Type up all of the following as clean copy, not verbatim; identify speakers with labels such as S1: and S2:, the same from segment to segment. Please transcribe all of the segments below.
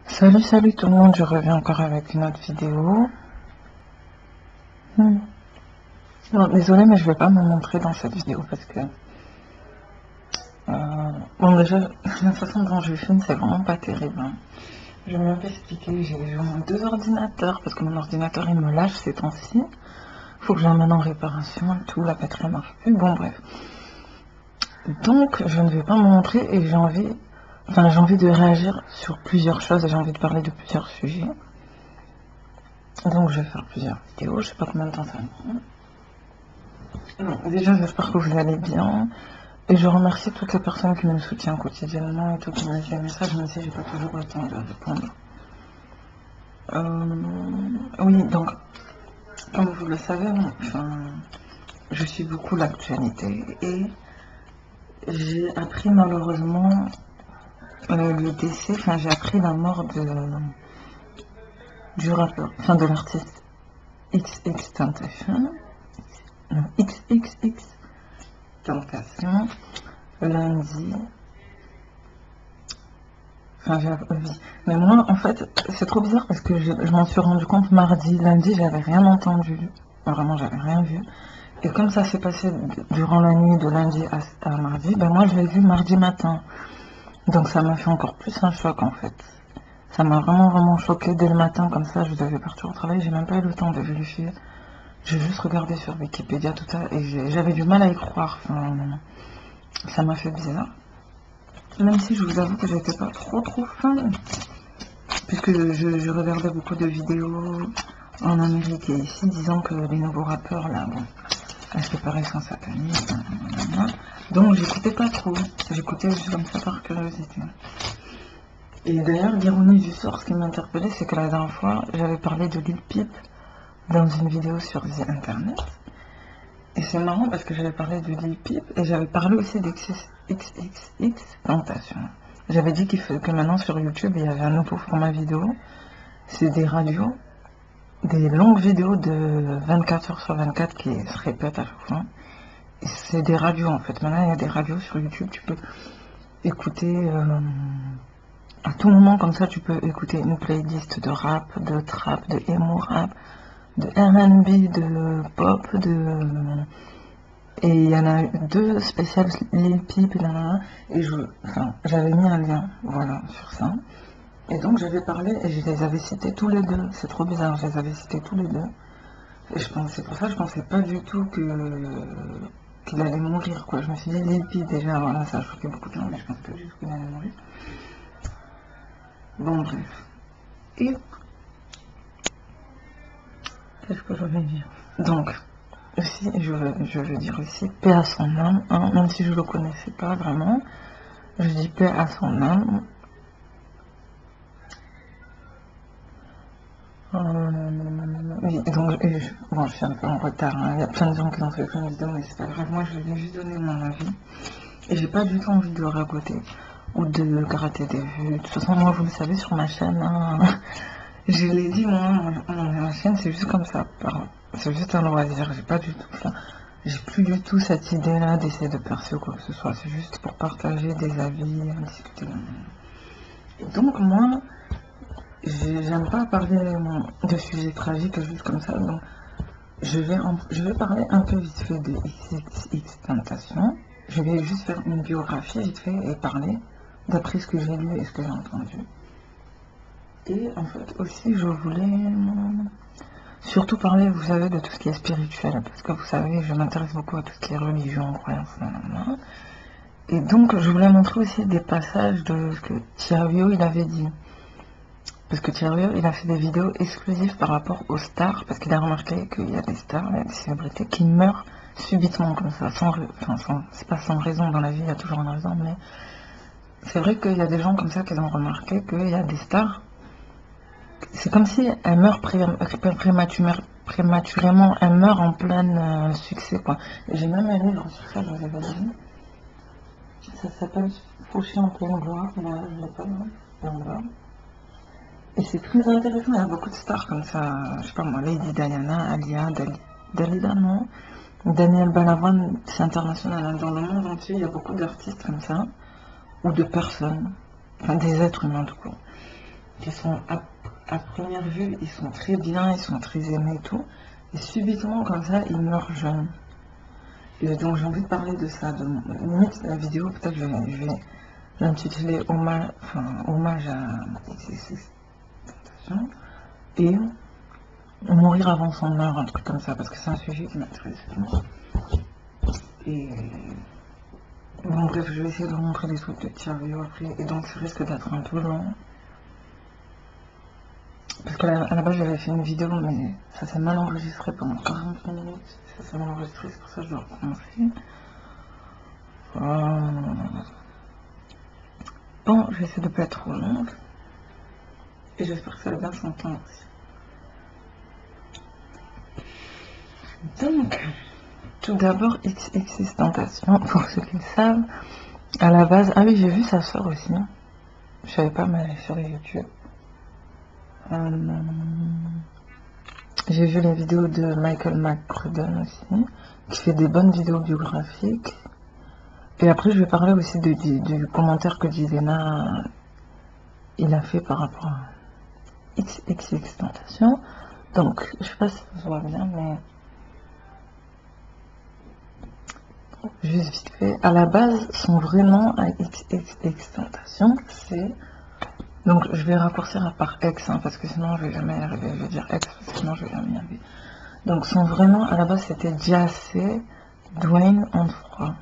S1: Salut tout le monde, je reviens encore avec une autre vidéo. Non, désolé, mais je vais pas me montrer dans cette vidéo parce que... bon, déjà, la façon dont je filme, c'est vraiment pas terrible. Hein. Je vais un peu expliquer, j'ai deux ordinateurs parce que mon ordinateur il me lâche ces temps-ci. Faut que je l'amène en réparation et tout, la batterie marche plus. Bon, bref. Donc, je ne vais pas me montrer et j'ai envie de réagir sur plusieurs choses et j'ai envie de parler de plusieurs sujets. Donc, je vais faire plusieurs vidéos, je sais pas combien de temps ça va prendre. Déjà, j'espère que vous allez bien. Et je remercie toutes les personnes qui me soutiennent quotidiennement et tout, qui m'envoient des messages, même si j'ai pas toujours le temps de répondre. Oui, donc, comme vous le savez, je suis beaucoup l'actualité et j'ai appris malheureusement le décès, j'ai appris la mort du rappeur, de l'artiste XXXTentacion, XXXTentacion, lundi. Mais moi, en fait, c'est trop bizarre parce que je m'en suis rendu compte mardi. Lundi, j'avais rien entendu. Vraiment, j'avais rien vu. Et comme ça s'est passé durant la nuit de lundi à mardi, ben moi, je l'ai vu mardi matin. Donc, ça m'a fait encore plus un choc, en fait. Ça m'a vraiment choqué dès le matin. Comme ça, je devais partir au travail. J'ai même pas eu le temps de vérifier. J'ai juste regardé sur Wikipédia, tout ça. Et j'avais du mal à y croire. Ça m'a fait bizarre. Même si je vous avoue que j'étais pas trop fan, puisque je regardais beaucoup de vidéos en Amérique et ici disant que les nouveaux rappeurs là, bon, à ce qui paraît sont satanistes, donc j'écoutais pas trop, j'écoutais juste comme ça par curiosité. Et d'ailleurs, l'ironie du sort, ce qui m'interpellait, c'est que la dernière fois, j'avais parlé de Lil Peep dans une vidéo sur The Internet. Et c'est marrant parce que j'avais parlé de Lil Peep et j'avais parlé aussi d'XXXTentacion. J'avais dit que maintenant sur YouTube il y avait un nouveau format vidéo. C'est des radios, des longues vidéos de 24 heures sur 24 qui se répètent à chaque fois. Et c'est des radios en fait. Maintenant il y a des radios sur YouTube, tu peux écouter à tout moment comme ça, tu peux écouter une playlist de rap, de trap, de emo rap, de R&B, de pop, et il y en a deux spéciales Lil Peep et j'avais mis un lien, voilà, sur ça. Et donc j'avais parlé et je les avais cités tous les deux. C'est trop bizarre, je les avais cités tous les deux. Et c'est pour ça que je pensais pas du tout qu'il allait mourir, quoi. Je me suis dit, Lil Peep, déjà, voilà, ça a choqué beaucoup de gens, mais je pense pas du tout qu'il allait mourir. Bon, bref. Et qu'est-ce que je vais dire? Donc, aussi, je veux dire aussi paix à son âme, hein, même si je le connaissais pas vraiment. Je dis paix à son âme. Oui, donc, bon, je suis un peu en retard, hein. Il y a plein de gens qui ont fait plein de vidéos, mais c'est pas grave, moi je vais juste donner mon avis. Et j'ai pas du tout envie de ragoter ou de gratter des vues. De toute façon, moi, vous le savez, sur ma chaîne, hein, je l'ai dit, moi, ma chaîne, c'est juste comme ça. C'est juste un loisir, j'ai pas du tout ça. J'ai plus du tout cette idée-là d'essayer de percer ou quoi que ce soit. C'est juste pour partager des avis, discuter. Et donc, moi, j'aime pas parler de sujets tragiques juste comme ça. Donc, je vais parler un peu vite fait de XXXTentacion. Je vais juste faire une biographie vite fait et parler d'après ce que j'ai lu et ce que j'ai entendu. Et en fait aussi je voulais surtout parler, vous savez, de tout ce qui est spirituel, parce que vous savez, je m'intéresse beaucoup à tout ce qui est religion, croyance, et donc je voulais montrer aussi des passages de ce que Thierry il avait dit. Parce que Thierry il a fait des vidéos exclusives par rapport aux stars, parce qu'il a remarqué qu'il y a des stars, il y a des célébrités qui meurent subitement comme ça, c'est pas sans raison dans la vie, il y a toujours une raison, mais c'est vrai qu'il y a des gens comme ça qui ont remarqué qu'il y a des stars, c'est comme si elles meurent prématurément, elles meurent en plein succès, quoi. J'ai même un livre sur ça, je vous avais dit. Ça s'appelle Fauché en pleine gloire, là, je l'ai pas, là. Et c'est très intéressant, il y a beaucoup de stars comme ça, je sais pas moi, Lady Diana, Alia, Dalida, non, Daniel Balavoine, c'est international, hein. Dans le monde entier, il y a beaucoup d'artistes comme ça, ou de personnes, enfin des êtres humains tout court, qui sont à première vue, ils sont très bien, ils sont très aimés et tout. Et subitement, comme ça, ils meurent jeunes. Et donc, j'ai envie de parler de ça. Limite, la vidéo, peut-être, je vais l'intituler hommage à XXXTentacion et mourir avant son heure, un truc comme ça, parce que c'est un sujet qui m'intéresse. Et bon, bref, je vais essayer de vous montrer des trucs de Tiario après, et donc ça risque d'être un peu long. Parce que à la base, j'avais fait une vidéo, mais ça s'est mal enregistré pendant 40 minutes. Ça s'est mal enregistré, c'est pour ça que je dois recommencer. Bon, je vais essayer de ne pas être trop longue. Et j'espère que ça va bien s'entendre aussi. Donc, tout d'abord, XXXTentacion, pour ceux qui le savent, à la base... Ah oui, j'ai vu sa soeur aussi. Je savais pas, mais elle est sur YouTube. J'ai vu les vidéos de Michael McCrudden aussi, qui fait des bonnes vidéos biographiques. Et après, je vais parler aussi du commentaire que Jidena il a fait par rapport à XXXTentacion. Donc, je sais pas si ça se voit bien, mais juste vite fait. À la base, son vrai nom à XXXTentacion, c'est... Donc, je vais raccourcir par X, hein, parce que sinon, je vais jamais y arriver. Je vais dire X, parce que sinon, je vais jamais y arriver. Donc, son vrai nom, à la base, c'était Jacé Dwayne Onfroy.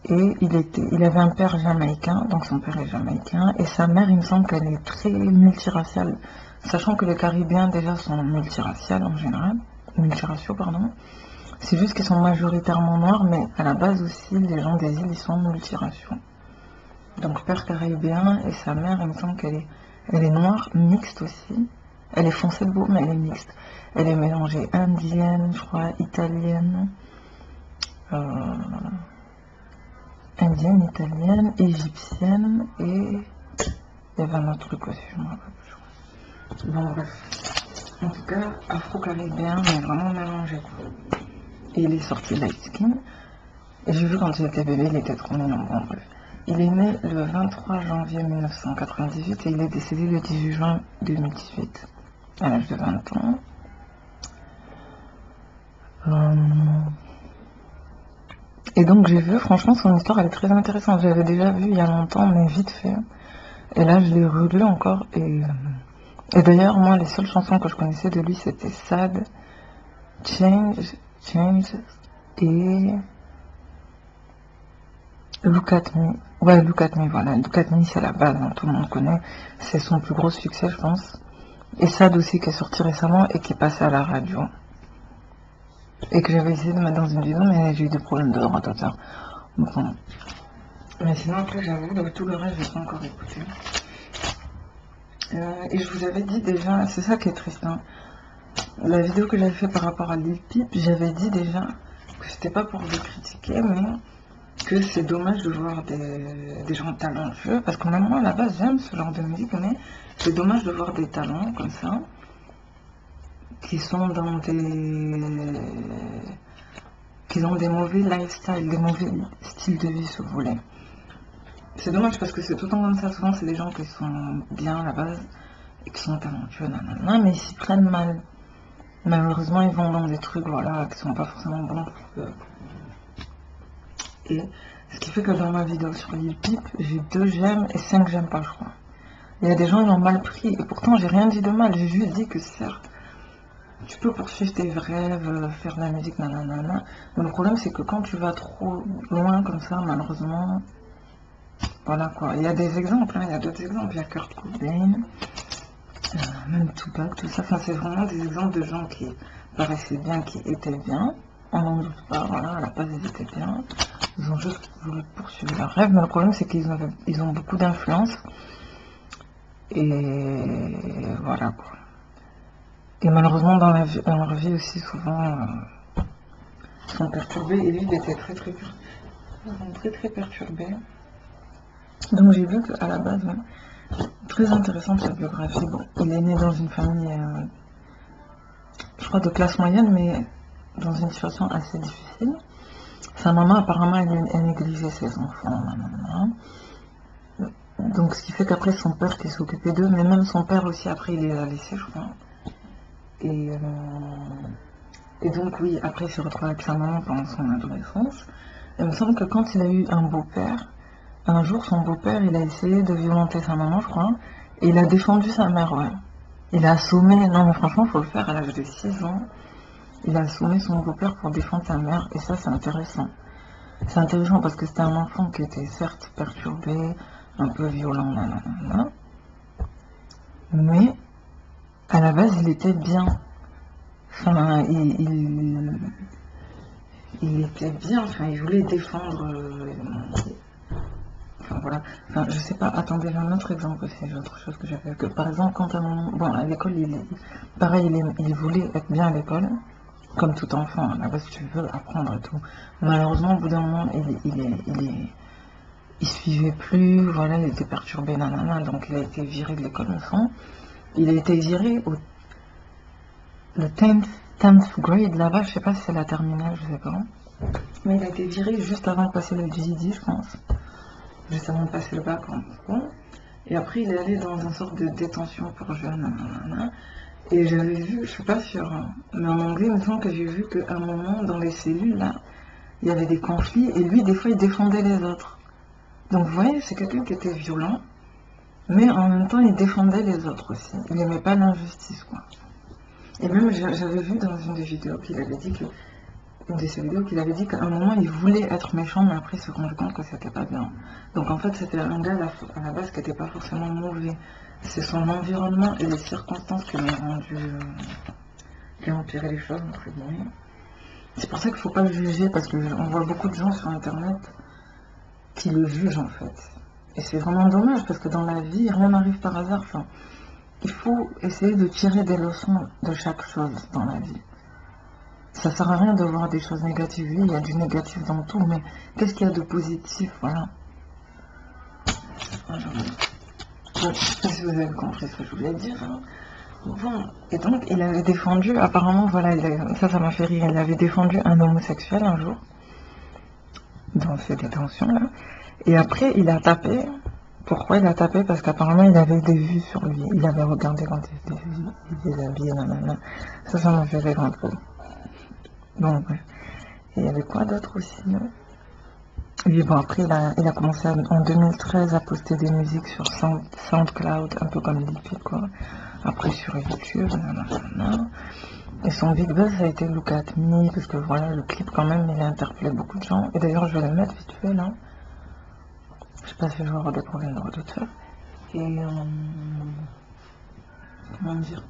S1: Et il avait un père jamaïcain, donc son père est jamaïcain, et sa mère, il me semble qu'elle est très multiraciale, sachant que les Caribéens, déjà, sont multiraciales en général, multiraciaux, pardon. C'est juste qu'ils sont majoritairement noirs, mais à la base aussi, les gens des îles, ils sont multiraciaux. Donc père caribéen et sa mère, il me semble qu'elle est noire, mixte aussi. Elle est foncée de beau, mais elle est mixte. Elle est mélangée indienne, je crois, italienne, indienne, italienne, égyptienne et il y avait un autre truc aussi, je me rappelle plus. Bon bref, en tout cas, afro-caribéen, mais vraiment mélangé quoi. Et il est sorti light skin. Et j'ai vu quand il était bébé, il était trop mignon. Bon bref. Il est né le 23 janvier 1998 et il est décédé le 18 juin 2018, à l'âge de 20 ans. Et donc j'ai vu, franchement, son histoire, elle est très intéressante. J'avais déjà vu il y a longtemps, mais vite fait. Et là, je l'ai relu encore. Et d'ailleurs, moi, les seules chansons que je connaissais de lui, c'était Sad, Change et... Look at Me. Ouais, Look at Me, voilà. Look at Me, c'est la base, hein, tout le monde connaît. C'est son plus gros succès, je pense. Et Sad aussi, qui est sorti récemment et qui est passé à la radio. Et que j'avais essayé de mettre dans une vidéo, mais j'ai eu des problèmes de droit d'auteur. Bon. Mais sinon, après, j'avoue, tout le reste, je n'ai pas encore écouté. Et je vous avais dit déjà, c'est ça qui est triste, hein. La vidéo que j'avais fait par rapport à Lil Peep, j'avais dit déjà que c'était pas pour le critiquer, mais que c'est dommage de voir des gens talentueux, parce que même moi à la base j'aime ce genre de musique, mais c'est dommage de voir des talents comme ça qui sont dans qui ont des mauvais lifestyles, des mauvais styles de vie si vous voulez. C'est dommage parce que c'est tout le temps comme ça, souvent c'est des gens qui sont bien à la base et qui sont talentueux, nanana, mais ils s'y prennent mal. Malheureusement ils vont dans des trucs voilà qui sont pas forcément bons pour eux. Et ce qui fait que dans ma vidéo sur Lil Peep, j'ai 2 j'aime et 5 j'aime pas, je crois. Il y a des gens, ils l'ont mal pris. Et pourtant, j'ai rien dit de mal. J'ai juste dit que certes, tu peux poursuivre tes rêves, faire de la musique, nanana. Mais le problème, c'est que quand tu vas trop loin comme ça, malheureusement, voilà quoi. Il y a des exemples, hein, il y a d'autres exemples. Il y a Kurt Cobain, même Tupac, tout ça. Enfin, c'est vraiment des exemples de gens qui paraissaient bien, qui étaient bien. On n'en doute pas, voilà, à la base, ils étaient bien. Ils ont juste voulu poursuivre leur rêve, mais le problème c'est qu'ils ont beaucoup d'influence. Et voilà quoi. Et malheureusement dans leur vie aussi souvent ils sont perturbés. Et lui il était très perturbé. Donc j'ai vu qu'à la base, très intéressante sa biographie. Bon, il est né dans une famille, je crois de classe moyenne, mais dans une situation assez difficile. Sa maman, apparemment, elle négligeait ses enfants. Donc ce qui fait qu'après son père qui s'occupait d'eux, mais même son père aussi après il les a laissés je crois. Et, donc oui, après il s'est retrouvé avec sa maman pendant son adolescence. Il me semble que quand il a eu un beau-père, un jour son beau-père il a essayé de violenter sa maman je crois, et il a défendu sa mère, ouais. Il a assommé, non mais franchement faut le faire à l'âge de 6 ans, il a assommé son beau-père pour défendre sa mère, et ça c'est intéressant. C'est intéressant parce que c'était un enfant qui était certes perturbé, un peu violent, nanana, mais à la base il était bien. Enfin, il était bien, enfin, il voulait défendre. Enfin, voilà. Enfin, je sais pas, attendez, j'ai un autre exemple aussi, j'ai autre chose que j'ai fait. Que, par exemple, quand à un bon, à l'école, pareil, il voulait être bien à l'école, comme tout enfant, à la base, tu veux apprendre et tout. Malheureusement, au bout d'un moment, il suivait plus, voilà, il était perturbé, nanana, donc il a été viré de l'école, le fond. Il a été viré le 10th grade là-bas, je sais pas si c'est la terminale, je sais pas. Mais il a été viré juste avant de passer le GED, je pense. Juste avant de passer le bac. Bon. Et après, il est allé dans une sorte de détention pour jeunes. Nanana. Et j'avais vu, je suis pas sûre, hein, mais en anglais, il me semble que j'ai vu qu'à un moment, dans les cellules, là, il y avait des conflits, et lui, des fois, il défendait les autres. Donc, vous voyez, c'est quelqu'un qui était violent, mais en même temps, il défendait les autres aussi. Il n'aimait pas l'injustice, quoi. Et même, j'avais vu dans une des vidéos qu'il avait dit que, une de ses vidéos, qu'il avait dit qu'à un moment, il voulait être méchant, mais après, il s'est rendu compte que c'était pas bien. Donc, en fait, c'était un gars, à la base, qui n'était pas forcément mauvais. C'est son environnement et les circonstances qui l'ont rendu, qui ont empiré les choses, entre guillemets. C'est pour ça qu'il ne faut pas le juger, parce qu'on voit beaucoup de gens sur Internet qui le jugent, en fait. Et c'est vraiment dommage, parce que dans la vie, rien n'arrive par hasard. Enfin, il faut essayer de tirer des leçons de chaque chose dans la vie. Ça sert à rien de voir des choses négatives. Oui, il y a du négatif dans tout, mais qu'est-ce qu'il y a de positif, voilà. Bon, je ne sais pas si vous avez compris ce que je voulais dire. Hein. Bon, et donc il avait défendu, apparemment, voilà, ça m'a fait rire, il avait défendu un homosexuel un jour, dans ces détentions-là, et après il a tapé. Pourquoi il a tapé? Parce qu'apparemment il avait des vues sur lui, il avait regardé quand il était habillé, nanana. Ça m'a fait rire un peu. Bon, bref. Et il y avait quoi d'autre aussi, non? Oui, bon, après, il a commencé en 2013 à poster des musiques sur SoundCloud, un peu comme Lippy, quoi. Après, sur YouTube, nanana. Et son big buzz, ça a été Look at Me, parce que voilà, le clip, quand même, il a interpellé beaucoup de gens. Et d'ailleurs, je vais le mettre vite fait, là. Je sais pas si je vais avoir des problèmes de retour. Et, comment dire?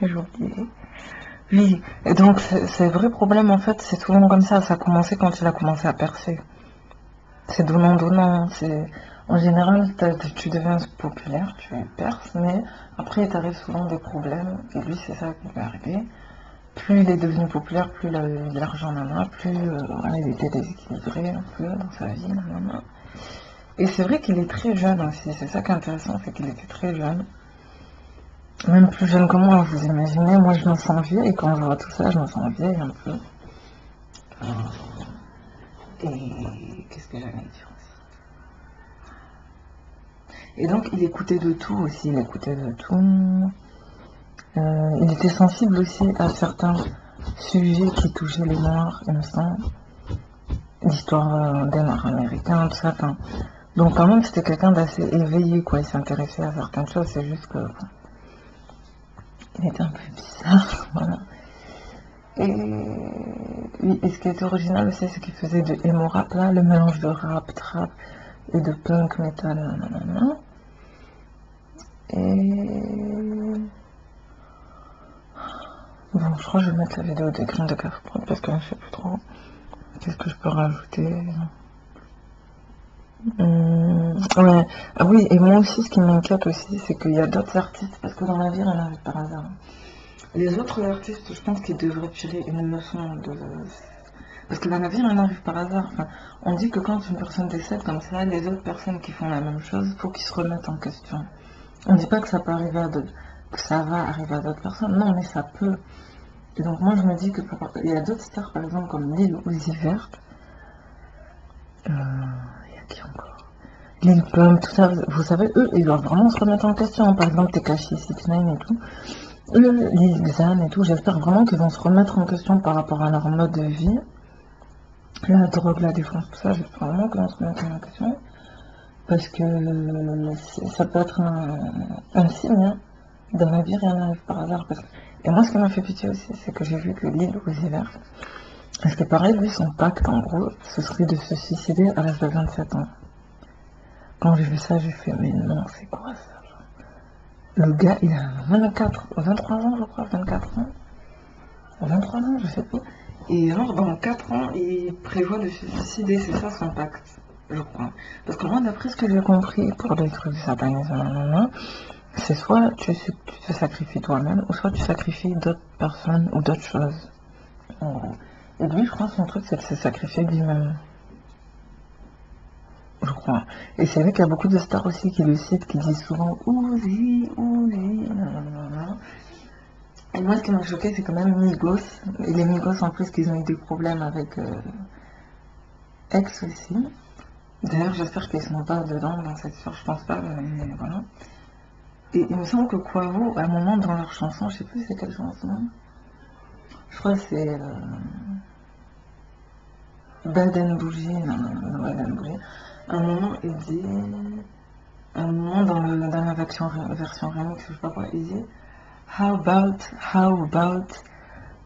S1: J'ai oublié. Oui, et donc c'est vrai problème en fait, c'est souvent comme ça a commencé quand il a commencé à percer. C'est donnant, c'est... En général, tu deviens populaire, tu perces, mais après il t'arrive souvent des problèmes, et lui c'est ça qui lui est arrivé. Plus il est devenu populaire, plus il a eu de l'argent, plus il était déséquilibré un peu dans sa vie, nanana. Et c'est vrai qu'il est très jeune aussi, c'est ça qui est intéressant, c'est qu'il était très jeune. Même plus jeune que moi, vous imaginez, moi je me sens vieille, et quand je vois tout ça, je me sens vieille un peu. Et qu'est-ce que j'allais dire aussi? Et donc il écoutait de tout aussi, il écoutait de tout. Il était sensible aussi à certains sujets qui touchaient les Noirs, il me semble. L'histoire des Noirs américains, tout ça. Donc quand même c'était quelqu'un d'assez éveillé, quoi. Il s'intéressait à certaines choses, c'est juste que... Bon, il était un peu bizarre, voilà. Et ce qui était original aussi, c'est qu'il faisait de emo rap, là, le mélange de rap, trap et de punk, metal, nanana. Et... Bon, je crois que je vais mettre la vidéo des graines de café parce que je sais plus trop. Qu'est-ce que je peux rajouter? Ouais, ah oui, et moi aussi, ce qui m'inquiète aussi, c'est qu'il y a d'autres artistes, parce que dans la vie, rien n'arrive par hasard. Les autres artistes, je pense qu'ils devraient tirer une leçon de... Parce que dans la vie, rien n'arrive par hasard. Enfin, on dit que quand une personne décède comme ça, les autres personnes qui font la même chose, il faut qu'ils se remettent en question. On dit pas que ça peut arriver à d'autres, que ça va arriver à d'autres personnes, non, mais ça peut. Et donc moi je me dis que il y a d'autres stars par exemple comme Lil Uzi Vert, il y a qui encore, Lil Pump, tout ça, vous savez, eux ils doivent vraiment se remettre en question, par exemple Tekashi 69 et tout, eux, Lil Xan et tout, j'espère vraiment qu'ils vont se remettre en question par rapport à leur mode de vie, la drogue, la défense, tout ça, j'espère vraiment qu'ils vont se remettre en question, parce que ça peut être un signe, hein. Dans ma vie, rien n'arrive par hasard. Et moi, ce qui m'a fait pitié aussi, c'est que j'ai vu que Lil Uzi Vert, parce que pareil, lui, son pacte, en gros, ce serait de se suicider à l'âge de 27 ans. Quand j'ai vu ça, j'ai fait, mais non, c'est quoi ça? Le gars, il a 23 ans, je crois, 24 ans. 23 ans, je sais pas. Et genre, dans 4 ans, il prévoit de se suicider, c'est ça son pacte, je crois. Parce que moi, d'après ce que j'ai compris pour les trucs satanisme, c'est soit tu te sacrifies toi-même, ou soit tu sacrifies d'autres personnes ou d'autres choses. En gros. Et lui, je crois, son truc, c'est de se sacrifier lui-même. Je crois. Et c'est vrai qu'il y a beaucoup de stars aussi qui le citent, qui disent souvent Uzi, Uzi, nanana. Et moi, ce qui m'a choqué, c'est quand même Migos. Et les Migos, en plus, qu'ils ont eu des problèmes avec Ex aussi. D'ailleurs, j'espère qu'ils sont pas dedans dans cette histoire, je pense pas, mais voilà. Et il me semble que Quavo, à un moment dans leur chanson, je sais plus c'est quelle chanson, je crois que c'est Bad and Bougie, non, Bad and Bougie. À un moment, il dit, à un moment dans la version remix, je sais pas quoi, il dit How about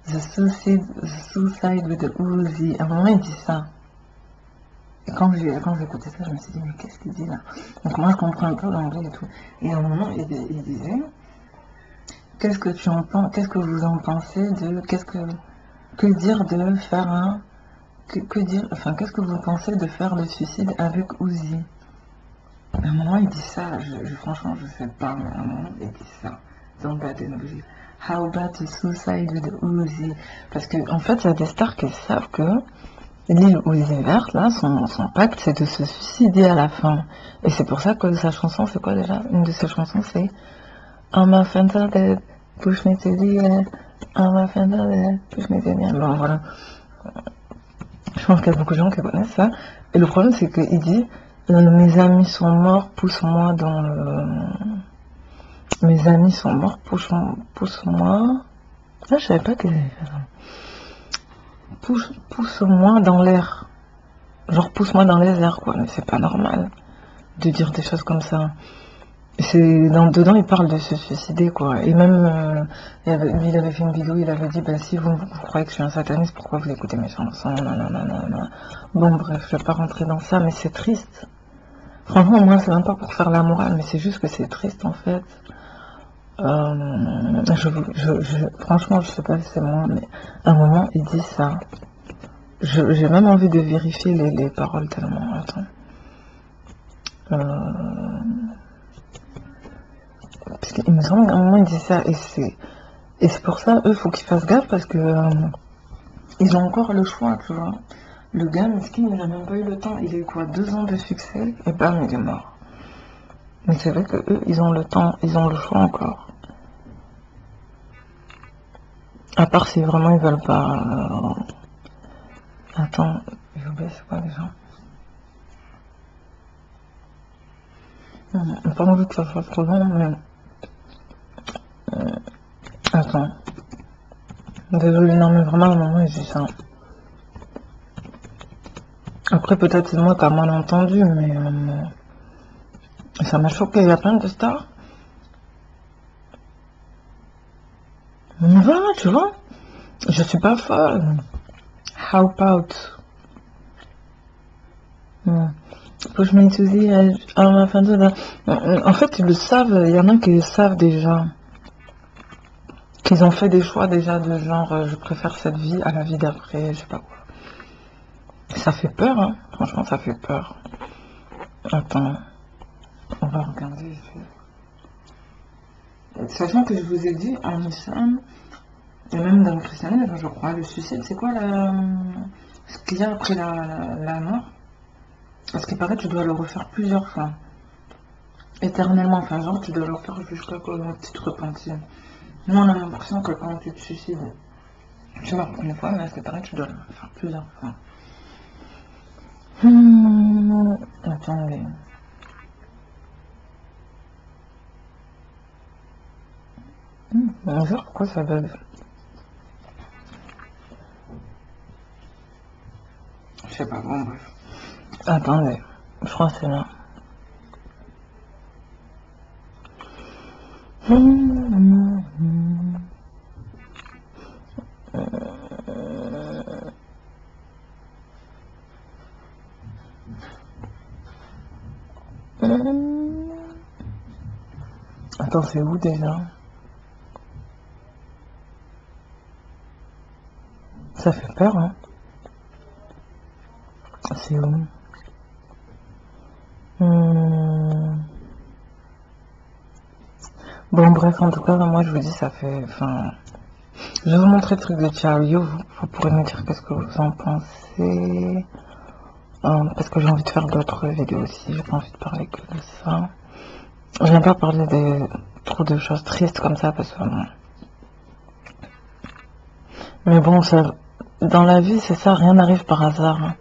S1: the suicide with the Uzi. À un moment, il dit ça. Et quand j'ai écouté ça, je me suis dit, mais qu'est-ce qu'il dit là? Donc moi, je comprends un peu l'anglais et tout. Et à un moment, il disait, qu'est-ce que tu en penses, qu'est-ce que vous en pensez de, que dire de faire un, que dire, enfin, qu'est-ce que vous pensez de faire le suicide avec Uzi? À un moment, il dit ça, franchement, je sais pas, mais à un moment, il dit ça. Dans Bad and Bougie. How about the suicide with Uzi? Parce que, en fait, il y a des stars qui savent que Lil Uzi Vert, là, son pacte, c'est de se suicider à la fin. Et c'est pour ça que sa chanson, c'est quoi déjà? Une de ses chansons, c'est I'm offended, push me to the end. I'm offended, push me to the end. Bon, voilà. Je pense qu'il y a beaucoup de gens qui connaissent ça. Et le problème, c'est qu'il dit mes amis sont morts, pousse-moi dans le. Mes amis sont morts, pousse-moi. Ah, je savais pas que. Pousse-moi dans l'air. Genre, pousse-moi dans les airs, quoi. Mais c'est pas normal de dire des choses comme ça. Dedans, il parle de se suicider, quoi. Et même, il avait fait une vidéo, il avait dit, si vous croyez que je suis un sataniste, pourquoi vous écoutez mes chansons? Non. Bon, bref, je vais pas rentrer dans ça, mais c'est triste. Franchement, moi, c'est même pas pour faire la morale, mais c'est juste que c'est triste, en fait. Franchement, je sais pas si c'est moi, mais à un moment, il dit ça. J'ai même envie de vérifier les paroles tellement. Attends. Parce qu'il me semble qu'à un moment, il dit ça, et c'est pour ça, eux, faut qu'ils fassent gaffe, parce que ils ont encore le choix, tu vois. Le gars, miskin, il n'a même pas eu le temps. Il a eu quoi, 2 ans de succès, et bam, il est mort. Mais c'est vrai que eux, ils ont le temps, ils ont le choix encore. À part si vraiment ils veulent pas. Attends, j'ai oublié c'est quoi déjà. J'ai pas envie que ça soit trop long, mais. Attends. Désolé, non, mais vraiment, à un moment, il dit ça. Après, peut-être c'est moi qui a mal entendu, mais. Ça m'a choqué, il y a plein de stars. Mais voilà, tu vois. Je suis pas folle. How about? Push me to the edge. En fait, ils le savent, il y en a qui le savent déjà. Qu'ils ont fait des choix déjà de genre, je préfère cette vie à la vie d'après, je sais pas quoi. Ça fait peur, hein. Franchement, ça fait peur. Attends. On va regarder. Sachant que je vous ai dit, en islam, et même dans le christianisme, je crois, le suicide, c'est quoi ce qu'il y a après la mort? Parce qu'il paraît que tu dois le refaire plusieurs fois. éternellement. Enfin, genre, tu dois le faire jusqu'à ce que tu te repentis. Nous, on a l'impression que quand tu te suicides, tu vas une fois, mais c'est pareil, tu dois le faire plusieurs fois. Attendez. Bonjour, pourquoi ça bug? Je sais pas, bon bref. Attendez, je crois que c'est là. Attends, c'est où déjà? Ça fait peur, hein? C'est où? Bon, bref, en tout cas, moi je vous dis, ça fait. Enfin. Je vais vous montrer le truc de Charlie. Vous pourrez me dire qu'est-ce que vous en pensez. Parce que j'ai envie de faire d'autres vidéos aussi. J'ai pas envie de parler que de ça. Je n'aime pas parler trop de choses tristes comme ça parce que. Mais bon, ça, dans la vie, c'est ça, rien n'arrive par hasard. Hein.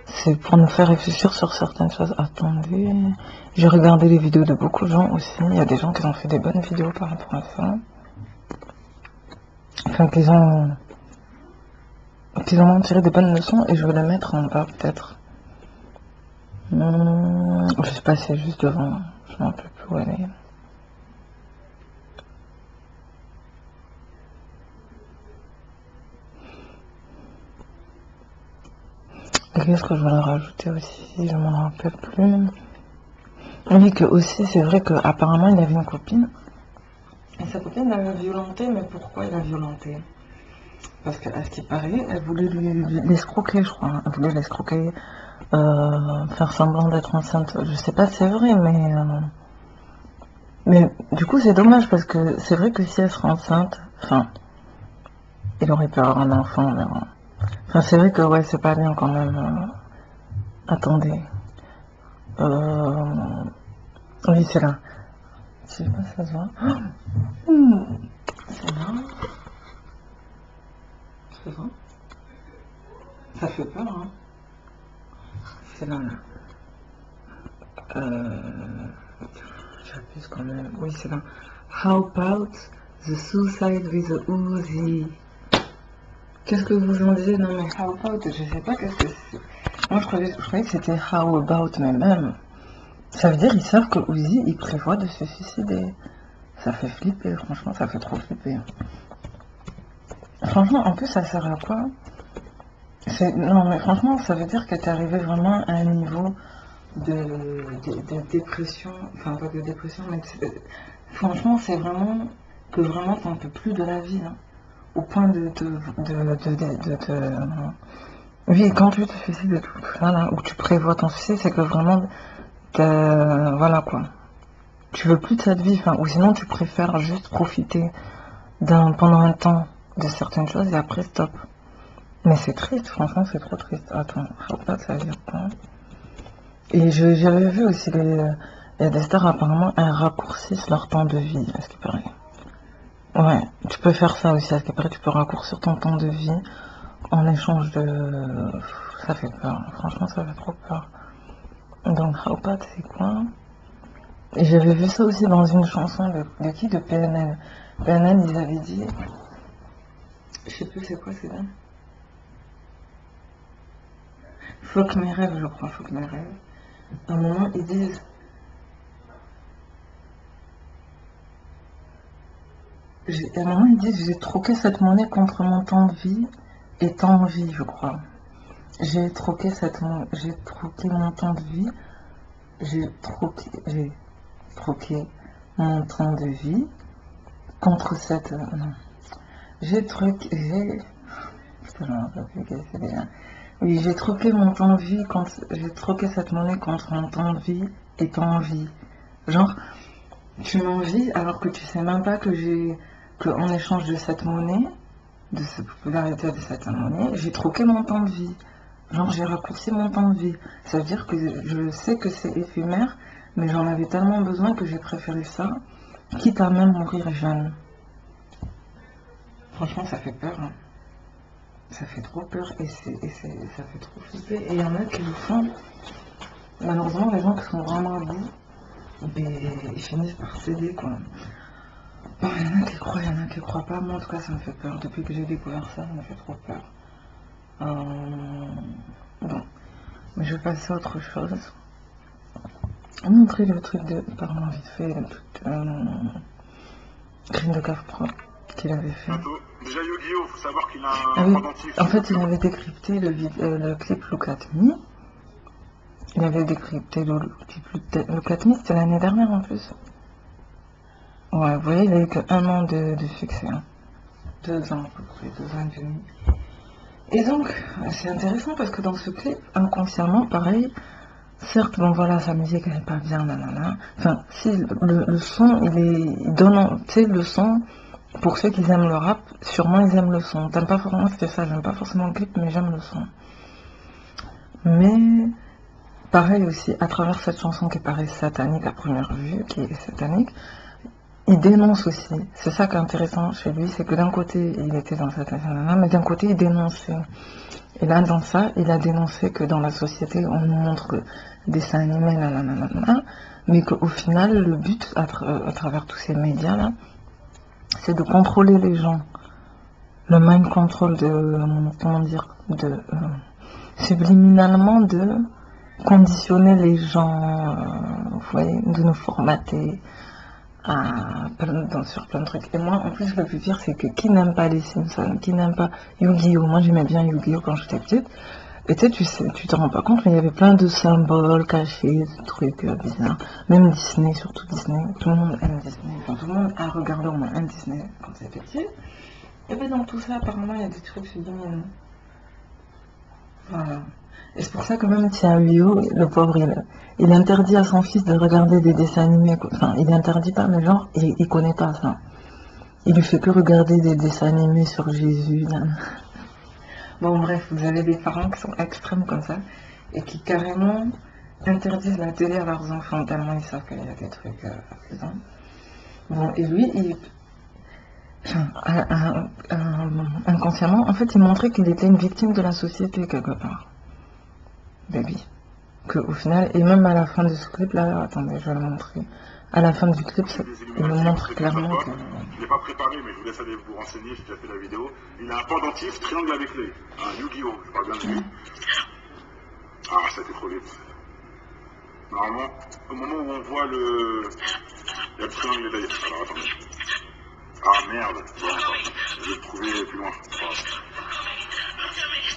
S1: C'est pour nous faire réfléchir sur certaines choses. Attendez, j'ai regardé les vidéos de beaucoup de gens aussi. Il y a des gens qui ont fait des bonnes vidéos par rapport à ça. Enfin, qu'ils ont tiré des bonnes leçons et je vais les mettre en bas peut-être. Je sais pas si c'est juste devant. Je ne sais plus où elle est. Et qu'est-ce que je voulais rajouter aussi? Je m'en rappelle plus. Oui, que aussi, c'est vrai qu'apparemment, il avait une copine. Et sa copine l'avait violenté, mais pourquoi il l'a violenté? Parce qu'à ce qui paraît, elle voulait l'escroquer, je crois. Elle voulait l'escroquer, faire semblant d'être enceinte. Je sais pas si c'est vrai, mais du coup, c'est dommage parce que c'est vrai que si elle sera enceinte, enfin, il aurait pu avoir un enfant, mais enfin, c'est vrai que ouais, c'est pas bien quand même. Attendez. Oui, c'est là. Je sais pas si ça se voit. C'est là. C'est ça. Ça fait peur, hein. C'est là. J'abuse quand même. Oui, c'est là. How about the suicide with the Uzi? Qu'est-ce que vous en disiez? Non, mais how about, je sais pas qu'est-ce que c'est. Moi, je croyais que c'était how about, mais même. Ça veut dire qu'ils savent que Uzi, il prévoit de se suicider. Ça fait flipper, franchement, ça fait trop flipper. Franchement, en plus, ça sert à quoi? Non, mais franchement, ça veut dire que t'es arrivé vraiment à un niveau de dépression, enfin pas de dépression, mais franchement, c'est vraiment que vraiment t'en peux plus de la vie, hein, au point oui, quand tu te suicides et tout ça, là, où tu prévois ton suicide, c'est que vraiment, voilà quoi, tu veux plus de cette vie, enfin, ou sinon tu préfères juste profiter pendant un temps de certaines choses et après stop. Mais c'est triste, franchement, c'est trop triste. Attends, faut pas que ça veut dire quoi. Et j'avais vu aussi il y a des stars apparemment elles raccourcissent leur temps de vie, à ce qui paraît. Ouais, tu peux faire ça aussi, à ce qui paraît, tu peux raccourcir ton temps de vie en échange de. Ça fait peur, franchement ça fait trop peur. Donc Raopat c'est quoi? Et j'avais vu ça aussi dans une chanson de qui? De PNL. PNL ils avaient dit. Je sais plus c'est quoi c'est là. Fuck mes rêves, je crois, fuck mes rêves. À un moment ils disent. À un moment, ils disent j'ai troqué cette monnaie contre mon temps de vie et temps de vie, je crois. J'ai troqué mon temps de vie, j'ai troqué mon temps de vie contre cette. Non. Oui, j'ai troqué mon temps de vie j'ai troqué cette monnaie contre mon temps de vie et temps de vie. Genre, tu m'envies alors que tu sais même pas qu'en échange de cette monnaie, de cette popularité de cette monnaie, j'ai troqué mon temps de vie. Genre, j'ai raccourci mon temps de vie. Ça veut dire que je sais que c'est éphémère, mais j'en avais tellement besoin que j'ai préféré ça, quitte à même mourir jeune. Franchement, ça fait peur, hein. Ça fait trop peur et ça fait trop flipper. Et il y en a qui le font. Malheureusement, les gens qui sont vraiment à bout, ils finissent par céder, quoi. Bon, il y en a qui croient, il y en a qui croient pas. Moi, en tout cas, ça me fait peur. Depuis que j'ai découvert ça, ça me fait trop peur. Bon, mais je vais passer à autre chose. Montrer le truc de, pardon, vite fait, le truc crime de cave propre qu'il avait fait.
S2: Déjà Yu-Gi-Oh, faut savoir qu'il a
S1: Ah
S2: un
S1: oui,
S2: pendentif.
S1: en fait, il avait décrypté le clip Look At Me. Il avait décrypté le clip Look At Me, c'était l'année dernière en plus. Ouais, vous voyez, il a eu que 1 an de succès. Hein. 2 ans à peu près, 2 ans et demi. Et donc, c'est intéressant parce que dans ce clip, inconsciemment, pareil, certes, bon voilà, sa musique elle est pas bien, nanana. Enfin, si le son, il donne, tu sais, le son, pour ceux qui aiment le rap, sûrement ils aiment le son. T'aimes pas forcément, c'était ça, j'aime pas forcément le clip, mais j'aime le son. Mais, pareil aussi, à travers cette chanson qui paraît satanique à première vue, qui est satanique, il dénonce aussi. C'est ça qui est intéressant chez lui, c'est que d'un côté, il était dans cette nanana, mais d'un côté, il dénonçait. Et là, dans ça, il a dénoncé que dans la société, on nous montre des dessins animés, nanana, mais qu'au final, le but, à travers tous ces médias-là, c'est de contrôler les gens. Le mind control comment dire, subliminalement de conditionner les gens, vous voyez, de nous formater sur plein de trucs. Et moi, en plus, le plus pire, c'est que qui n'aime pas les Simpsons, qui n'aime pas Yu-Gi-Oh! Moi, j'aimais bien Yu-Gi-Oh! Quand j'étais petite. Et tu sais, tu te rends pas compte, mais il y avait plein de symboles cachés, de trucs bizarres. Même Disney, surtout Disney. Tout le monde aime Disney. Enfin, tout le monde a regardé au moins un Disney quand c'était petit. Et bien, dans tout ça, apparemment, il y a des trucs subliminaux. Voilà. Et c'est pour ça que même Yu-Gi-Oh, le pauvre, il interdit à son fils de regarder des dessins animés. Enfin, il interdit pas, mais genre, il connaît pas ça. Il lui fait que regarder des dessins animés sur Jésus. Bon, bref, vous avez des parents qui sont extrêmes comme ça et qui carrément interdisent la télé à leurs enfants tellement ils savent qu'il y a des trucs faisant. Bon, et lui, inconsciemment, en fait, il montrait qu'il était une victime de la société quelque part. Baby. Que au final, et même à la fin de ce clip là, attendez, je vais le montrer. À la fin du clip, il me montre clairement que.
S2: Je ne l'ai pas préparé, mais je vous laisse aller vous renseigner, j'ai déjà fait la vidéo. Il a un pendentif triangle avec clé. Un Yu-Gi-Oh! Je parle bien de lui. Ah, ça a été trop vite. Normalement, au moment où on voit le. Il y a le triangle d'ailleurs. Alors attendez. Ah merde. Bon, je vais le trouver plus loin.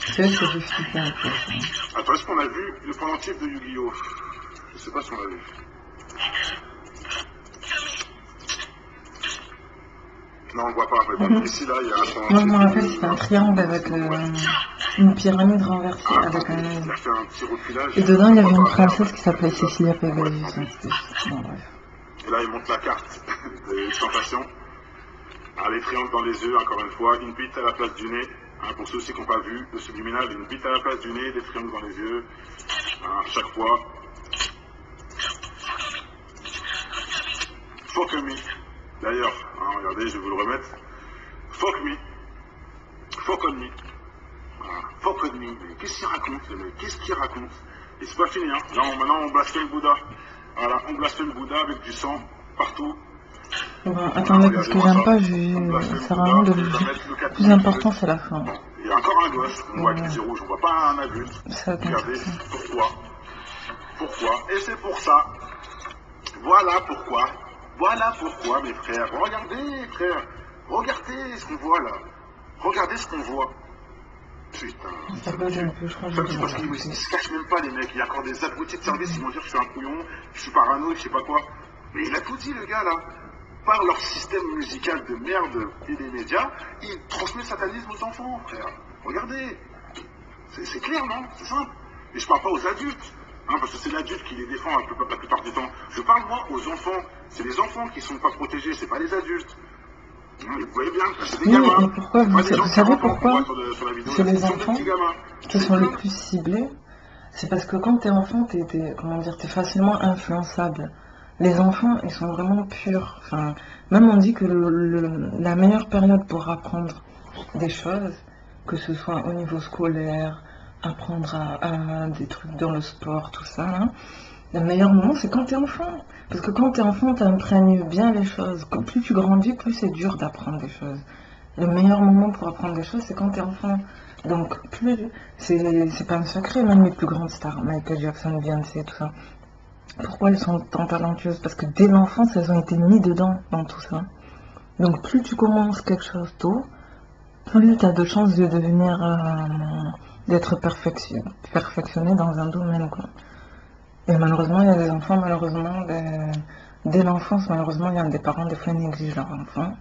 S1: C'est vrai que j'ai flippé un peu.
S2: Attends, est-ce qu'on a vu le pendentif de Yu-Gi-Oh! Je sais pas si on l'a vu. Non, on ne voit pas. Mais bon, ici, là, il y a un pendentif.
S1: Moi, je me rappelle, c'était un triangle avec une pyramide renversée avec un.
S2: Il a fait un petit refilage.
S1: Et dedans, il y avait une princesse qui s'appelait Cecilia Pegasus. Bon, bref.
S2: Et là, il montre la carte de tentation. Ah, les triangles dans les yeux, encore une fois. Une bite à la place du nez. Hein, pour ceux aussi qui n'ont pas vu, le subliminal, une bite à la place du nez, des triangles dans les yeux. Hein, chaque fois. Fuck me. D'ailleurs, hein, regardez, je vais vous le remettre. Fuck me. Fuck on me. Voilà. Fuck on me. Mais qu'est-ce qu'il raconte, le mec? Qu'est-ce qu'il raconte? Et c'est pas fini, hein. Là, maintenant, on blasphème Bouddha. Voilà, on blasphème Bouddha avec du sang partout.
S1: Bon, attendez, parce que j'aime pas, ça sert à rien de le dire. Le plus important, c'est la fin.
S2: Bon. Il y a encore un gosse, on voit avec les yeux rouges, on voit pas un adulte. Regardez, pourquoi? Pourquoi? Et c'est pour ça. Voilà pourquoi. Voilà pourquoi, mes frères. Regardez, frères. Regardez ce qu'on voit là. Regardez ce qu'on voit. Putain.
S1: Ça bug un peu, je crois que je
S2: parce qu'ils se cachent même pas, les mecs. Il y a encore des abrutis de service, ils vont dire que je suis un couillon, je suis parano, je sais pas quoi. Mais il a tout dit, le gars là. Par leur système musical de merde et des médias, ils transmettent le satanisme aux enfants, frère. Regardez. C'est clair, non? C'est simple. Et je parle pas aux adultes. Hein, parce que c'est l'adulte qui les défend la plupart du temps. Je parle moi aux enfants. C'est les enfants qui sont pas protégés, c'est pas les adultes. Vous voyez bien, c'est des gamins.
S1: Mais pourquoi vous savez pourquoi c'est les enfants qui sont les plus ciblés? C'est parce que quand t'es enfant, comment dire, t'es facilement influençable. Les enfants, ils sont vraiment purs. Enfin, même on dit que la meilleure période pour apprendre des choses, que ce soit au niveau scolaire, apprendre à des trucs dans le sport, tout ça, hein, le meilleur moment, c'est quand t'es enfant. Parce que quand t'es enfant, t'imprègnes bien les choses. Plus tu grandis, plus c'est dur d'apprendre des choses. Le meilleur moment pour apprendre des choses, c'est quand t'es enfant. Donc, plus c'est pas un secret, même les plus grandes stars, Michael Jackson, Beyoncé, tout ça. Pourquoi elles sont tant talentueuses? Parce que dès l'enfance, elles ont été mises dedans, dans tout ça. Donc, plus tu commences quelque chose tôt, plus tu as de chances de devenir, d'être perfectionné dans un domaine, quoi. Et malheureusement, il y a des enfants, malheureusement, dès l'enfance, malheureusement, il y a des parents, des fois, ils négligent leurs enfants.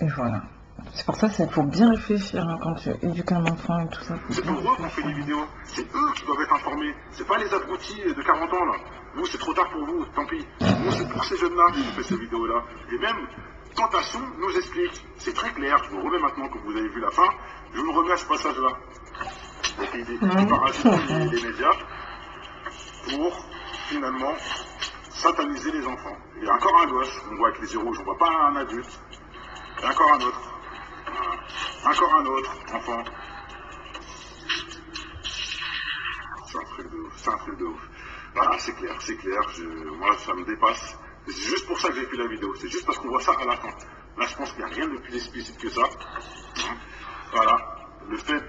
S1: Et voilà. C'est pour ça qu'il faut bien réfléchir hein, quand tu éduques un enfant et tout ça.
S2: C'est pour eux qu'on fait des vidéos. C'est eux qui doivent être informés. C'est pas les abrutis de 40 ans là. Vous, c'est trop tard pour vous, tant pis. Nous, c'est pour ces jeunes-là qu'on fait ces vidéos-là. Et même, Tentation nous explique. C'est très clair. Je vous remets maintenant que vous avez vu la fin. Je me remets à ce passage-là. Donc, il parasite les médias pour finalement sataniser les enfants. Il y a encore un gosse, on voit avec les yeux rouges, on voit pas un adulte. Et encore un autre. Encore un autre enfant. C'est un truc de ouf, c'est un truc de ouf. Voilà, c'est clair, moi ça me dépasse. C'est juste pour ça que j'ai fait la vidéo, c'est juste parce qu'on voit ça à la fin. Là je pense qu'il n'y a rien de plus explicite que ça. Voilà, le fait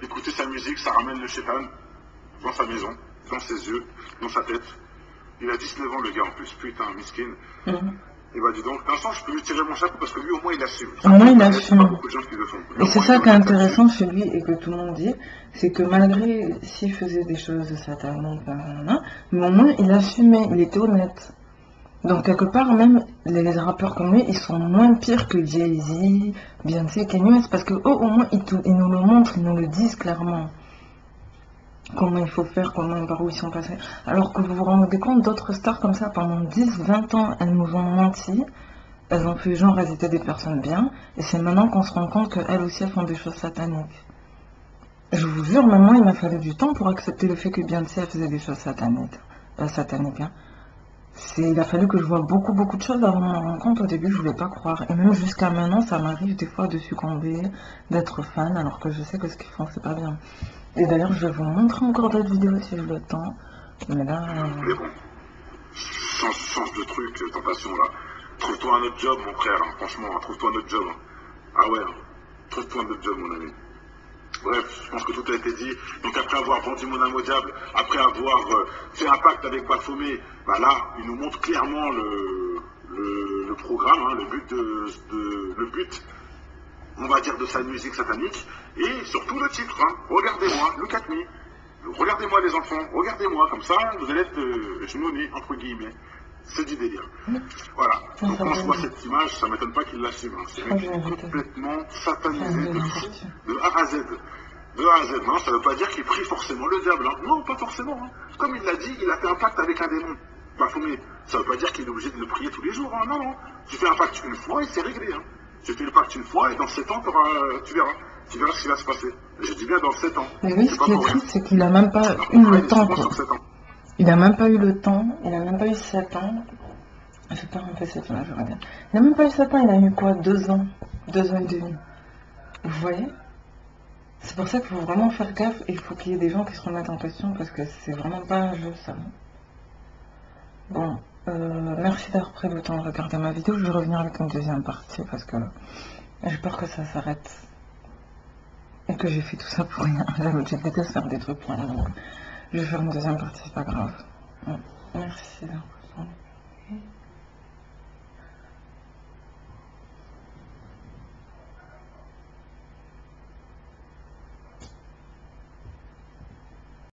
S2: d'écouter sa musique, ça ramène le shaitan dans sa maison, dans ses yeux, dans sa tête. Il a 19 ans le gars en plus, putain, miskin. Et bah dis donc, d'un sens, je peux lui tirer mon chapeau parce que lui au moins il assume.
S1: Au moins il assume.
S2: Pas beaucoup de gens qui le font.
S1: Et c'est ça qui est intéressant chez lui et que tout le monde dit, c'est que malgré s'il faisait des choses sataniques, mais au moins il assumait, il était honnête. Donc quelque part même, les rappeurs comme lui, ils sont moins pires que Jay-Z, Beyoncé, Kanye West, parce que eux au moins ils nous le montrent, ils nous le disent clairement. Comment il faut faire, par où ils sont passés. Alors que vous vous rendez compte, d'autres stars comme ça, pendant 10-20 ans, elles nous ont menti, elles ont fait genre, elles étaient des personnes bien, et c'est maintenant qu'on se rend compte qu'elles aussi, elles font des choses sataniques. Je vous jure, même moi, il m'a fallu du temps pour accepter le fait que Beyoncé, elle faisait des choses sataniques. Hein. Il a fallu que je vois beaucoup de choses avant de me rendre compte. Au début, je voulais pas croire. Et même jusqu'à maintenant, ça m'arrive des fois de succomber, d'être fan, alors que je sais que ce qu'ils font, c'est pas bien. Et d'ailleurs, je vais vous montrer encore d'autres vidéos si j'ai le temps. Mais là...
S2: Mais bon, change de truc, Tentation, là. Trouve-toi un autre job, mon frère, hein. Franchement, hein. Trouve-toi un autre job. Hein. Ah ouais, hein. Trouve-toi un autre job, mon ami. Bref, je pense que tout a été dit. Donc après avoir vendu mon âme au diable, après avoir fait un pacte avec Baphomet, bah là, il nous montre clairement le programme, hein, le but, on va dire, de sa musique satanique, et surtout le titre, hein. Regardez-moi, look at me. Regardez-moi les enfants, regardez-moi, comme ça, vous allez être genoné, entre guillemets. C'est du délire. Voilà. Donc quand je vois cette image, ça ne m'étonne pas qu'il l'assume. Hein. C'est complètement satanisé de A à Z. De A à Z. Non, ça ne veut pas dire qu'il prie forcément le diable. Hein. Non, pas forcément. Hein. Comme il l'a dit, il a fait un pacte avec un démon. Baphomet. Ça ne veut pas dire qu'il est obligé de le prier tous les jours. Hein. Non, non. Tu fais un pacte une fois et c'est réglé. Hein. Tu fais le pacte une fois et dans 7 ans, tu verras. Tu verras ce qui va se passer. Je dis bien dans 7 ans.
S1: Mais oui, ce qui est triste, c'est qu'il n'a même pas eu le temps. Il n'a même pas eu le temps. Il n'a même pas eu 7 ans. Je vais pas remplir cette image, je regarde. Il n'a même pas eu 7 ans, il a eu quoi? 2 ans. 2 ans et demi. Vous voyez? C'est pour ça qu'il faut vraiment faire gaffe et il faut qu'il y ait des gens qui se remettent en question parce que c'est vraiment pas un jeu, ça. Bon, merci d'avoir pris le temps de regarder ma vidéo. Je vais revenir avec une deuxième partie parce que j'ai peur que ça s'arrête. Et que j'ai fait tout ça pour rien. J'avais déjà détesté faire des trucs pour rien. Je vais faire une deuxième partie, c'est pas grave.